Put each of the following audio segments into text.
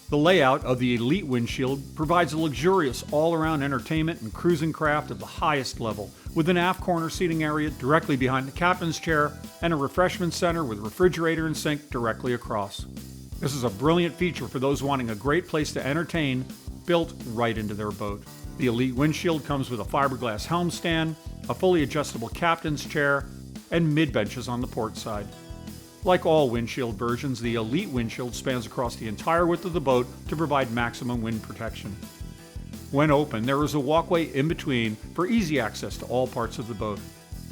The layout of the Elite Windshield provides a luxurious all-around entertainment and cruising craft of the highest level, with an aft corner seating area directly behind the captain's chair and a refreshment center with refrigerator and sink directly across. This is a brilliant feature for those wanting a great place to entertain, built right into their boat. The Elite Windshield comes with a fiberglass helmstand, a fully adjustable captain's chair, and mid-benches on the port side. Like all windshield versions, the Elite Windshield spans across the entire width of the boat to provide maximum wind protection. When open, there is a walkway in between for easy access to all parts of the boat.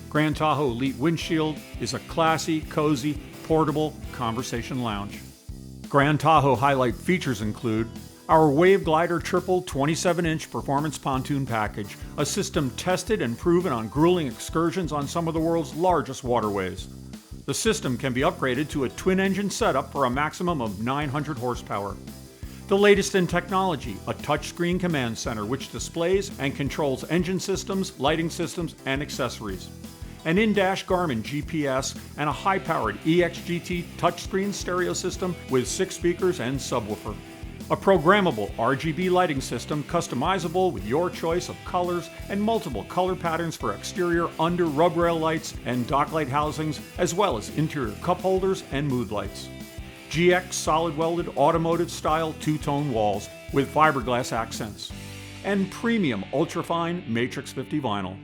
Grand Tahoe Elite Windshield is a classy, cozy, portable conversation lounge. Grand Tahoe highlight features include our Wave Glider Triple 27-inch performance pontoon package, a system tested and proven on grueling excursions on some of the world's largest waterways. The system can be upgraded to a twin-engine setup for a maximum of 900 horsepower. The latest in technology, a touchscreen command center which displays and controls engine systems, lighting systems, and accessories. An in-dash Garmin GPS and a high-powered EXGT touchscreen stereo system with 6 speakers and subwoofer. A programmable RGB lighting system customizable with your choice of colors and multiple color patterns for exterior under rub rail lights and dock light housings, as well as interior cup holders and mood lights. GX solid welded automotive style two-tone walls with fiberglass accents. And premium ultrafine Matrix 50 vinyl.